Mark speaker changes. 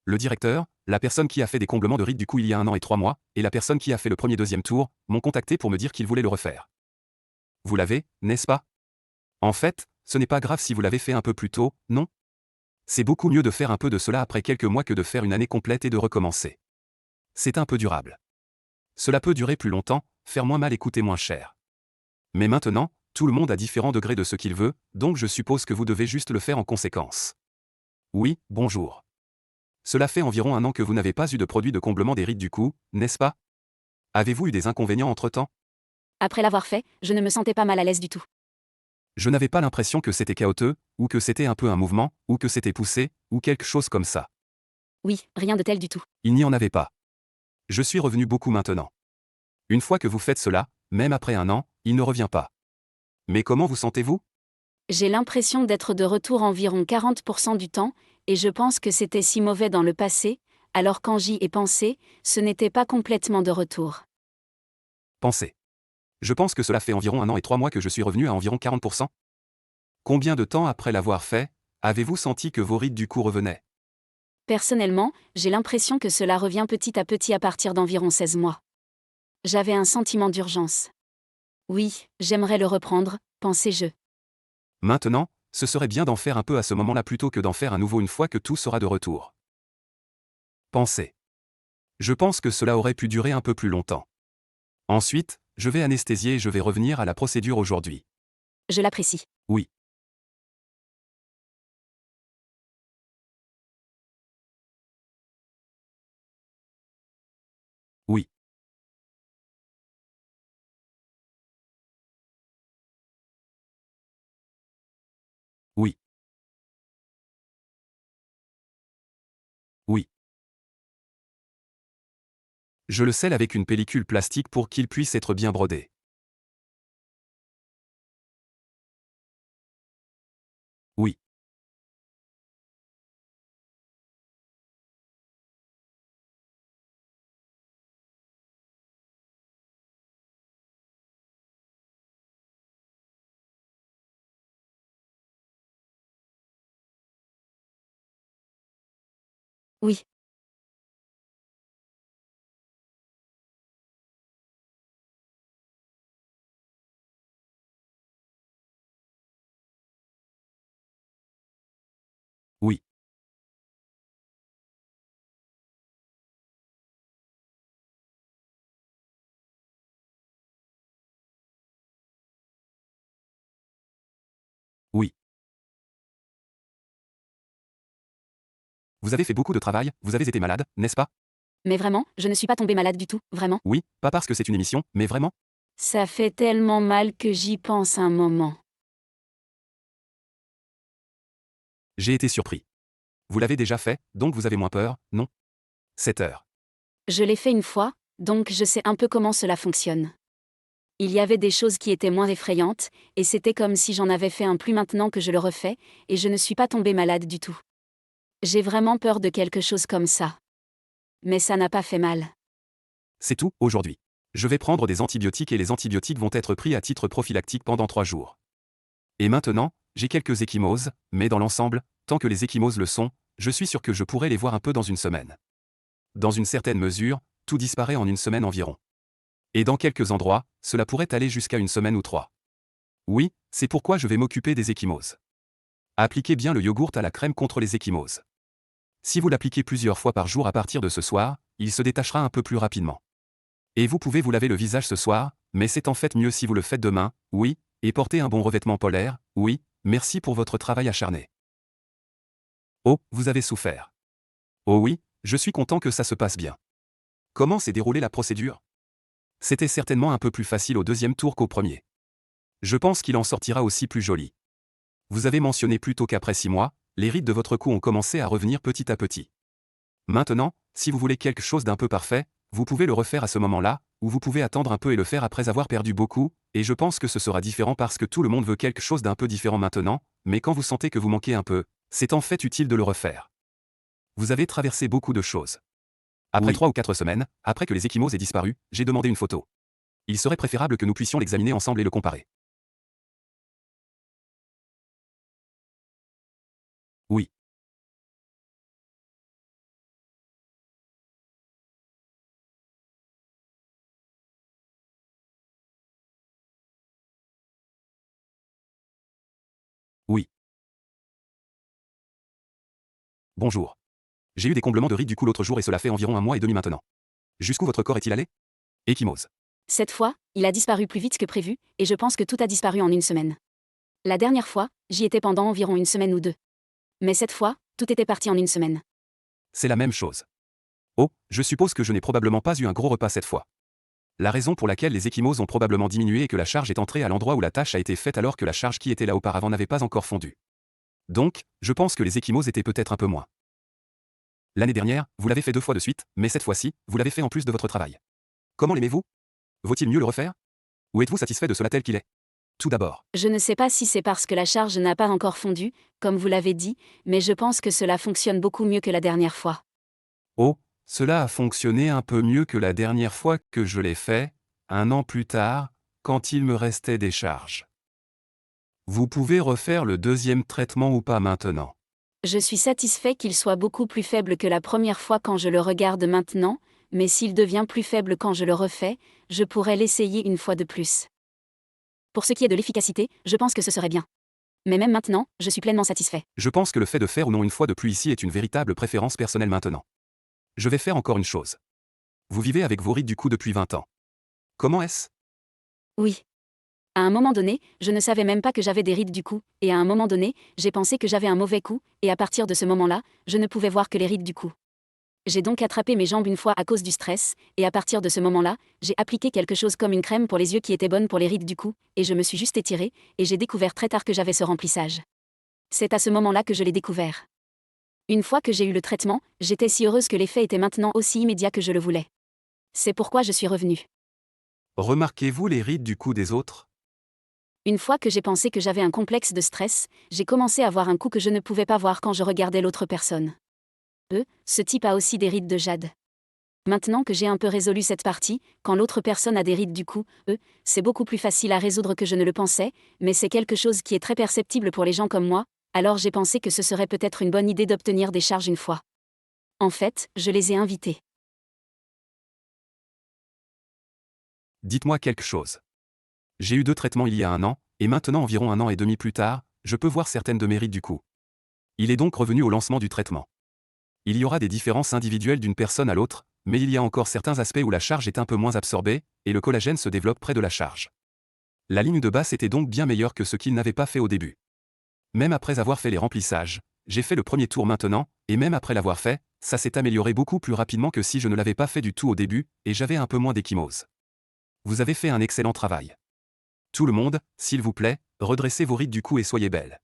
Speaker 1: le directeur, la personne qui a fait des comblements de rides du cou il y a 1 an et 3 mois, et la personne qui a fait le premier-deuxième tour, m'ont contacté pour me dire qu'ils voulaient le refaire. Vous l'avez, n'est-ce pas? En fait, ce n'est pas grave si vous l'avez fait un peu plus tôt, non? C'est beaucoup mieux de faire un peu de cela après quelques mois que de faire une année complète et de recommencer. C'est un peu durable. Cela peut durer plus longtemps, faire moins mal et coûter moins cher. Mais maintenant, tout le monde a différents degrés de ce qu'il veut, donc je suppose que vous devez juste le faire en conséquence. Oui, bonjour. Cela fait environ 1 an que vous n'avez pas eu de produit de comblement des rides du cou, n'est-ce pas? Avez-vous eu des inconvénients entre-temps?
Speaker 2: Après l'avoir fait, je ne me sentais pas mal à l'aise du tout.
Speaker 1: Je n'avais pas l'impression que c'était chaotique, ou que c'était un peu un mouvement, ou que c'était poussé, ou quelque chose comme ça.
Speaker 2: Oui, rien de tel du tout.
Speaker 1: Il n'y en avait pas. Je suis revenu beaucoup maintenant. Une fois que vous faites cela, même après 1 an, il ne revient pas. Mais comment vous sentez-vous?
Speaker 2: J'ai l'impression d'être de retour environ 40% du temps, et je pense que c'était si mauvais dans le passé, alors quand j'y ai pensé, ce n'était pas complètement de retour.
Speaker 1: Pensez. Je pense que cela fait environ 1 an et 3 mois que je suis revenu à environ 40%. Combien de temps après l'avoir fait, avez-vous senti que vos rides du cou revenaient?
Speaker 2: Personnellement, j'ai l'impression que cela revient petit à petit à partir d'environ 16 mois. J'avais un sentiment d'urgence. Oui, j'aimerais le reprendre, pensais-je.
Speaker 1: Maintenant, ce serait bien d'en faire un peu à ce moment-là plutôt que d'en faire à nouveau une fois que tout sera de retour. Pensez. Je pense que cela aurait pu durer un peu plus longtemps. Ensuite, je vais anesthésier et je vais revenir à la procédure aujourd'hui.
Speaker 2: Je l'apprécie.
Speaker 1: Oui. Oui. Oui. Oui. Je le scelle avec une pellicule plastique pour qu'il puisse être bien brodé. Oui.
Speaker 2: Oui.
Speaker 1: Oui. Oui. Vous avez fait beaucoup de travail, vous avez été malade, n'est-ce pas?
Speaker 2: Mais vraiment, je ne suis pas tombée malade du tout, vraiment.
Speaker 1: Oui, pas parce que c'est une émission, mais vraiment?
Speaker 2: Ça fait tellement mal que j'y pense un moment.
Speaker 1: J'ai été surpris. Vous l'avez déjà fait, donc vous avez moins peur, non? 7 heures.
Speaker 2: Je l'ai fait une fois, donc je sais un peu comment cela fonctionne. Il y avait des choses qui étaient moins effrayantes, et c'était comme si j'en avais fait un plus maintenant que je le refais, et je ne suis pas tombée malade du tout. J'ai vraiment peur de quelque chose comme ça. Mais ça n'a pas fait mal.
Speaker 1: C'est tout, aujourd'hui. Je vais prendre des antibiotiques et les antibiotiques vont être pris à titre prophylactique pendant 3 jours. Et maintenant, j'ai quelques ecchymoses, mais dans l'ensemble, tant que les ecchymoses le sont, je suis sûr que je pourrai les voir un peu dans une semaine. Dans une certaine mesure, tout disparaît en une semaine environ. Et dans quelques endroits, cela pourrait aller jusqu'à une semaine ou 3. Oui, c'est pourquoi je vais m'occuper des ecchymoses. Appliquez bien le yogourt à la crème contre les ecchymoses. Si vous l'appliquez plusieurs fois par jour à partir de ce soir, il se détachera un peu plus rapidement. Et vous pouvez vous laver le visage ce soir, mais c'est en fait mieux si vous le faites demain, oui, et portez un bon revêtement polaire, oui, merci pour votre travail acharné. Oh, vous avez souffert. Oh oui, je suis content que ça se passe bien. Comment s'est déroulée la procédure? C'était certainement un peu plus facile au deuxième tour qu'au premier. Je pense qu'il en sortira aussi plus joli. Vous avez mentionné plus tôt qu'après 6 mois, les rides de votre cou ont commencé à revenir petit à petit. Maintenant, si vous voulez quelque chose d'un peu parfait, vous pouvez le refaire à ce moment-là, ou vous pouvez attendre un peu et le faire après avoir perdu beaucoup, et je pense que ce sera différent parce que tout le monde veut quelque chose d'un peu différent maintenant, mais quand vous sentez que vous manquez un peu, c'est en fait utile de le refaire. Vous avez traversé beaucoup de choses. Après
Speaker 3: Oui.
Speaker 1: 3 ou 4 semaines, après que les ecchymoses aient disparu, j'ai demandé une photo. Il serait préférable que nous puissions l'examiner ensemble et le comparer. Oui. Bonjour. J'ai eu des comblements de rides du cou l'autre jour et cela fait environ 1 mois et demi maintenant. Jusqu'où votre corps est-il allé? Ecchymose.
Speaker 2: Cette fois, il a disparu plus vite que prévu, et je pense que tout a disparu en une semaine. La dernière fois, j'y étais pendant environ une semaine ou deux. Mais cette fois, tout était parti en une semaine.
Speaker 1: C'est la même chose. Oh, je suppose que je n'ai probablement pas eu un gros repas cette fois. La raison pour laquelle les ecchymoses ont probablement diminué est que la charge est entrée à l'endroit où la tâche a été faite alors que la charge qui était là auparavant n'avait pas encore fondu. Donc, je pense que les ecchymoses étaient peut-être un peu moins. L'année dernière, vous l'avez fait 2 fois de suite, mais cette fois-ci, vous l'avez fait en plus de votre travail. Comment l'aimez-vous? Vaut-il mieux le refaire? Ou êtes-vous satisfait de cela tel qu'il est? Tout d'abord.
Speaker 2: Je ne sais pas si c'est parce que la charge n'a pas encore fondu, comme vous l'avez dit, mais je pense que cela fonctionne beaucoup mieux que la dernière fois.
Speaker 1: Oh, cela a fonctionné un peu mieux que la dernière fois que je l'ai fait, 1 an plus tard, quand il me restait des charges. Vous pouvez refaire le deuxième traitement ou pas maintenant.
Speaker 2: Je suis satisfait qu'il soit beaucoup plus faible que la première fois quand je le regarde maintenant, mais s'il devient plus faible quand je le refais, je pourrais l'essayer une fois de plus. Pour ce qui est de l'efficacité, je pense que ce serait bien. Mais même maintenant, je suis pleinement satisfait.
Speaker 1: Je pense que le fait de faire ou non une fois de plus ici est une véritable préférence personnelle maintenant. Je vais faire encore une chose. Vous vivez avec vos rides du cou depuis 20 ans. Comment est-ce?
Speaker 2: Oui. À un moment donné, je ne savais même pas que j'avais des rides du cou, et à un moment donné, j'ai pensé que j'avais un mauvais cou, et à partir de ce moment-là, je ne pouvais voir que les rides du cou. J'ai donc attrapé mes jambes une fois à cause du stress, et à partir de ce moment-là, j'ai appliqué quelque chose comme une crème pour les yeux qui était bonne pour les rides du cou, et je me suis juste étirée, et j'ai découvert très tard que j'avais ce remplissage. C'est à ce moment-là que je l'ai découvert. Une fois que j'ai eu le traitement, j'étais si heureuse que l'effet était maintenant aussi immédiat que je le voulais. C'est pourquoi je suis revenue.
Speaker 1: Remarquez-vous les rides du cou des autres?
Speaker 2: Une fois que j'ai pensé que j'avais un complexe de stress, j'ai commencé à voir un cou que je ne pouvais pas voir quand je regardais l'autre personne. Ce type a aussi des rides de jade. Maintenant que j'ai un peu résolu cette partie, quand l'autre personne a des rides du cou, c'est beaucoup plus facile à résoudre que je ne le pensais, mais c'est quelque chose qui est très perceptible pour les gens comme moi, alors j'ai pensé que ce serait peut-être une bonne idée d'obtenir des charges une fois. En fait, je les ai invités.
Speaker 1: Dites-moi quelque chose. J'ai eu 2 traitements il y a 1 an, et maintenant environ 1 an et demi plus tard, je peux voir certaines de mes rides du cou. Il est donc revenu au lancement du traitement. Il y aura des différences individuelles d'une personne à l'autre, mais il y a encore certains aspects où la charge est un peu moins absorbée, et le collagène se développe près de la charge. La ligne de base était donc bien meilleure que ce qu'il n'avait pas fait au début. Même après avoir fait les remplissages, j'ai fait le premier tour maintenant, et même après l'avoir fait, ça s'est amélioré beaucoup plus rapidement que si je ne l'avais pas fait du tout au début, et j'avais un peu moins d'ecchymose. Vous avez fait un excellent travail. Tout le monde, s'il vous plaît, redressez vos rides du cou et soyez belle.